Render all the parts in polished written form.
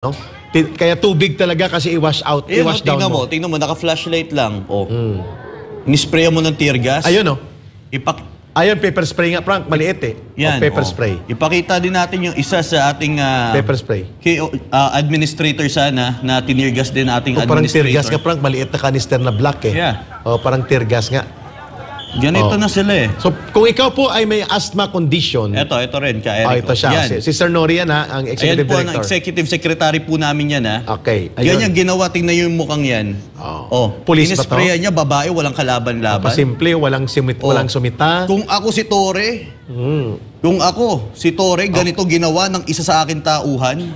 No? Kaya tubig talaga kasi i-wash out, i-wash down mo. Tingnan mo, naka-flashlight lang. Oh. Nisprayan mo ng tear gas. Ayun, no? Ayun, pepper spray nga, Frank. Maliit eh. Yan, pepper spray. Ipakita din natin yung isa sa ating pepper spray. Administrator sana na tinir gas din ating administrator. Parang tear gas nga, Frank. Maliit na kanister na black eh. Yeah. Parang tear gas nga. Ganito na sila eh. So, kung ikaw po ay may asthma condition... Ito rin, ka-Eric. Ito siya. Si Sir Norian, ang Executive Director. Ayan po, ang Executive Secretary po namin yan, ha? Okay. Ganyan ginawa, tingnan yung mukhang yan. Police ba to? Inisprayan niya, babae, walang kalaban-laban. Pasimple, walang sumita. Kung ako si Tore, ganito ginawa ng isa sa akin tauhan.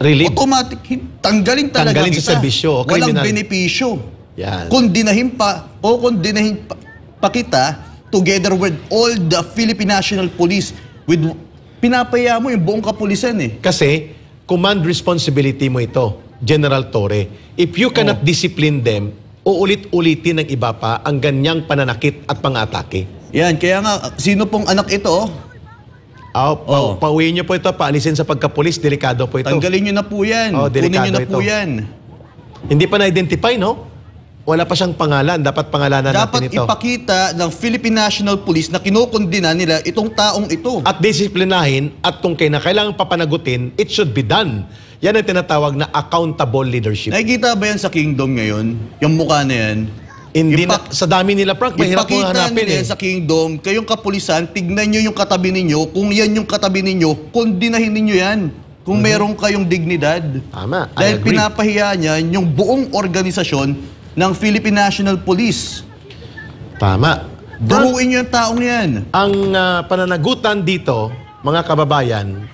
Really? Automatic, tanggalin talaga Tanggalin kita. Sa serbisyo. Walang benepisyo. Yan. Kundinahin pa kita together with all the Philippine National Police pinapaya mo yung buong kapulisan eh. Kasi command responsibility mo ito, General Torre. If you cannot discipline them, uulit-ulitin ng iba pa ang ganyang pananakit at pang-atake. Yan, kaya nga, sino pong anak ito? Pauwiin nyo po ito, paalisin sa pagkapulis, delikado po ito. Tanggalin nyo na po yan. Kunin nyo na po yan. Hindi pa na-identify, no? Wala pa siyang pangalan. Dapat pangalanan natin ito. Dapat ipakita ng Philippine National Police na kinokondina nila itong taong ito. At disiplinahin at kung kailangan papanagutin, it should be done. Yan ang tinatawag na accountable leadership. Nakikita ba yan sa Kingdom ngayon? Yung mukha na yan? Hindi sa dami nila, Frank, mahirap mo hanapin nila sa Kingdom, kayong kapulisan, tignan nyo yung katabi ninyo. Kung yan yung katabi ninyo, kondinahin ninyo yan. Kung meron kayong dignidad. Tama, dahil pinapahiya niya yung buong organisasyon ng Philippine National Police. Tama. Buruin yung taong yan. Ang pananagutan dito, mga kababayan,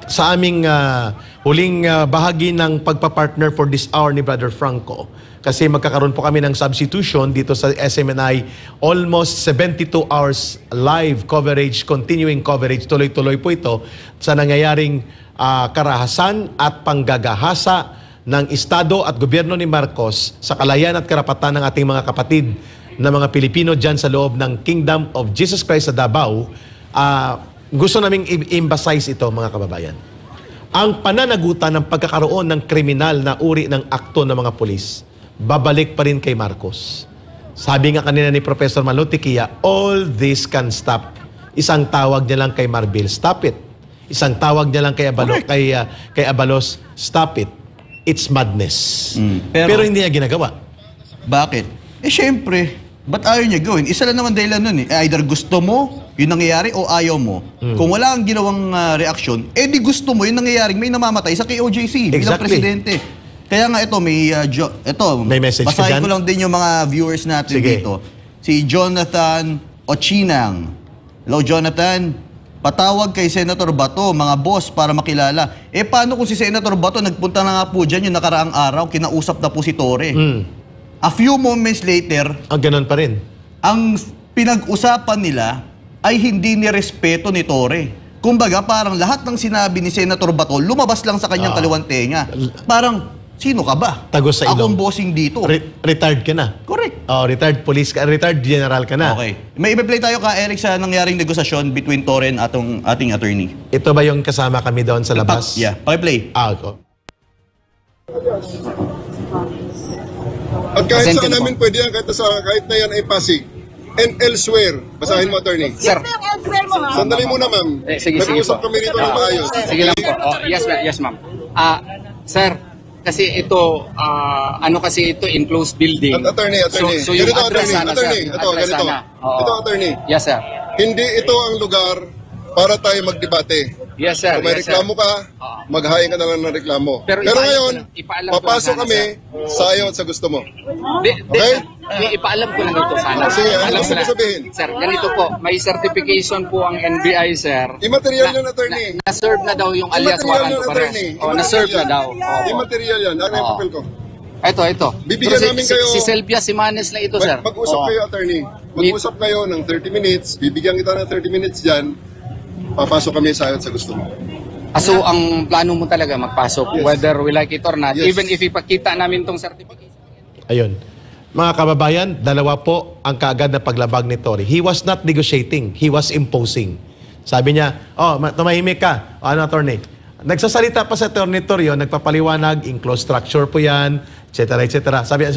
sa aming huling bahagi ng pagpapartner for this hour ni Brother Franco, kasi magkakaroon po kami ng substitution dito sa SMNI, almost 72 hours live coverage, continuing coverage, tuloy-tuloy po ito sa nangyayaring karahasan at panggagahasa ng Estado at gobyerno ni Marcos sa kalayaan at karapatan ng ating mga kapatid na mga Pilipino dyan sa loob ng Kingdom of Jesus Christ sa Davao. Gusto naming i-emphasize ito, mga kababayan. Ang pananagutan ng pagkakaroon ng kriminal na uri ng akto ng mga pulis, babalik pa rin kay Marcos. Sabi nga kanina ni Professor Malutikia, all this can stop. Isang tawag niya lang kay Marbil, stop it. Isang tawag niya lang kay Abalos, stop it. It's madness. Pero hindi niya ginagawa. Bakit? Siyempre, ba't ayaw niya gawin? Isa lang naman dahilan nun eh. Either gusto mo, yung nangyayari, o ayaw mo. Kung wala kang ginawang reaksyon, di gusto mo yung nangyayaring may namamatay sa KOJC bilang presidente. Kaya nga ito, may message basahin ko lang din yung mga viewers natin dito. Si Jonathan Ochinang. Hello, Jonathan. Patawag kay Senator Bato, mga boss, para makilala. Paano kung si Senator Bato nagpunta na nga po dyan yung nakaraang araw, kinausap na po si Tore. A few moments later, ganun pa rin. Ang pinag-usapan nila ay hindi nirespeto ni Tore. Kumbaga, parang lahat ng sinabi ni Senator Bato, lumabas lang sa kanyang kaliwang tenga. Parang, sino ka ba? Tagos sa ilong. Akong bossing dito. Retired ka na. Correct. Retired police ka, retired general ka na. Okay. May ibe-play tayo ka, Eric, sa nangyaring negosasyon between Tore and ating attorney. Ito ba yung kasama kami doon sa labas? Yeah. Pakiplay. At kahit saan namin pwede yan, kahit na yan ay Pasig. And elsewhere. Basahin mo, attorney. Sir. Sandali muna, ma'am. Sige Nag-uusap po. kami rito ng maayos. Sige lang po. Yes, ma'am. Sir, kasi ito, kasi ito enclosed building. Attorney. So yung Ganito, address sana, attorney. sir. Ito, ganito. Ito, attorney. Yes, sir. Hindi ito ang lugar para tayo magdebate. Yes, sir. Kung may reklamo ka, maghahain ka na lang ng reklamo. Pero ngayon, papasok kami sa ayaw at sa gusto mo. Okay? Ipaalam ko lang ito sana. Sige, ano gusto mo sabihin? Sir, ganito po, may certification po ang NBI, sir. Immaterial yan, attorney. Na-serve na daw yung alias warrant of arrest. Na-serve na daw. Immaterial yan. Ano yung papel ko? Ito. Bibigyan namin kayo. Si Selvia Simanes na ito, sir. Mag-usap kayo, attorney. Mag-usap kayo ng 30 minutes. Bibigyan kita ng 30 minutes dyan. Papasok kami sa ayaw at sa gusto mo. So, ang plano mo talaga magpasok, whether we like it or not, even if ipakita namin tong certification. Ayun. Mga kababayan, dalawa po ang kaagad na paglabag ni Tore. He was not negotiating, he was imposing. Sabi niya, tumahimik ka. Ano, attorney? Nagsasalita pa sa Attorney Torion, nagpapaliwanag, enclosed structure po yan, etc. etc. Sabi,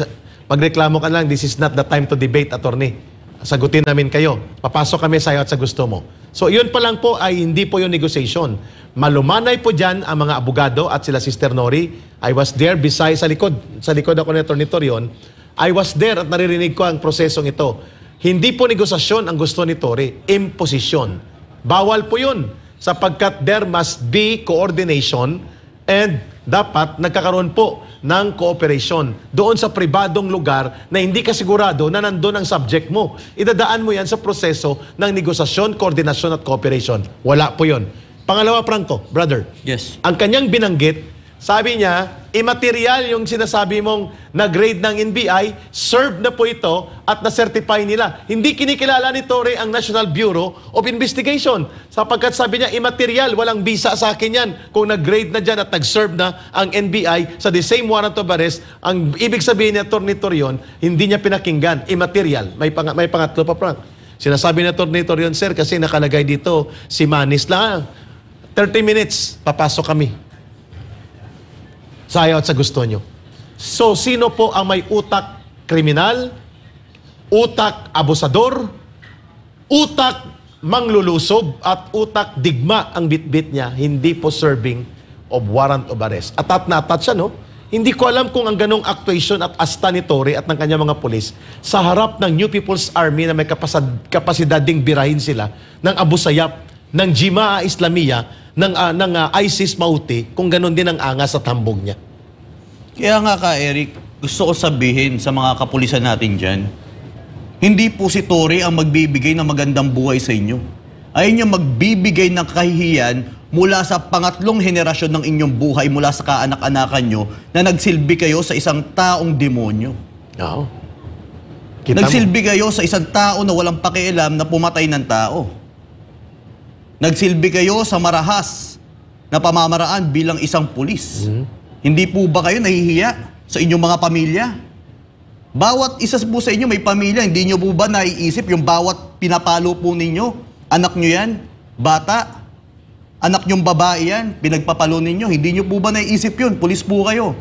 magreklamo ka lang, this is not the time to debate, Attorney. Sagutin namin kayo. Papasok kami sa iyo at sa gusto mo. So, yun pa lang po ay hindi po yung negotiation. Malumanay po dyan ang mga abogado at sila Sister Nori. I was there beside sa likod. Sa likod ako ni Attorney Torion. I was there at naririnig ko ang prosesong ito. Hindi po negosasyon ang gusto ni Tori. Imposition. Bawal po yun. Sapagkat there must be coordination and dapat nagkakaroon po ng cooperation doon sa pribadong lugar na hindi ka sigurado na nandun ang subject mo. Idadaan mo yan sa proseso ng negosasyon, koordinasyon at cooperation. Wala po yun. Pangalawa, Franco, brother. Yes. Ang kanyang binanggit, sabi niya, immaterial yung sinasabi mong nag-grade ng NBI, served na po ito at na-certify nila. Hindi kinikilala ni Torre ang National Bureau of Investigation. Sapagkat sabi niya, immaterial, walang visa sa akin yan. Kung nag-grade na dyan at nag-serve na ang NBI sa the same warrant of arrest, ang ibig sabihin ni Atty. Torion, hindi niya pinakinggan. Immaterial. May pangatlo pa, Frank. Sinasabi ni Atty. Torion, sir, kasi nakalagay dito, si Manis lang. 30 minutes, papasok kami. Sa ayaw at sa gusto nyo. So, sino po ang may utak kriminal, utak abusador, utak manglulusob, at utak digma ang bitbit niya, hindi po serving of warrant of arrest. Atat na atat siya, no? Hindi ko alam kung ang ganong actuation at asta ni Torre at ng kanyang mga pulis sa harap ng New People's Army na may kapasidad ding birahin sila ng Abu Sayyaf, ng Jimaa Islamiyah, ng ISIS Mauti, kung ganon din ang angas at hambog niya. Kaya nga ka, Eric, gusto ko sabihin sa mga kapulisan natin dyan, hindi po si Torre ang magbibigay ng magandang buhay sa inyo. Ayun yung magbibigay ng kahihiyan mula sa pangatlong henerasyon ng inyong buhay, mula sa kaanak-anakan nyo, na nagsilbi kayo sa isang taong demonyo. Oo. Nagsilbi kayo sa isang tao na walang pakialam na pumatay ng tao. Nagsilbi kayo sa marahas na pamamaraan bilang isang pulis. Hindi po ba kayo nahihiya sa inyong mga pamilya? Bawat isa po sa inyo may pamilya, hindi nyo po ba naiisip yung bawat pinapalo po ninyo? Anak nyo yan? Bata? Anak nyong babae yan? Pinagpapalo ninyo? Hindi nyo po ba naiisip yun? Pulis po kayo.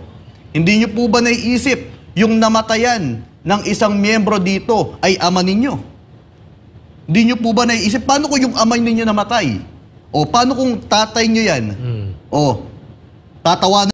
Hindi nyo po ba naiisip yung namatayan ng isang miyembro dito ay ama ninyo? Hindi nyo po ba naiisip, paano kung yung amay ninyo namatay? O paano kung tatay nyo yan? O, tatawanan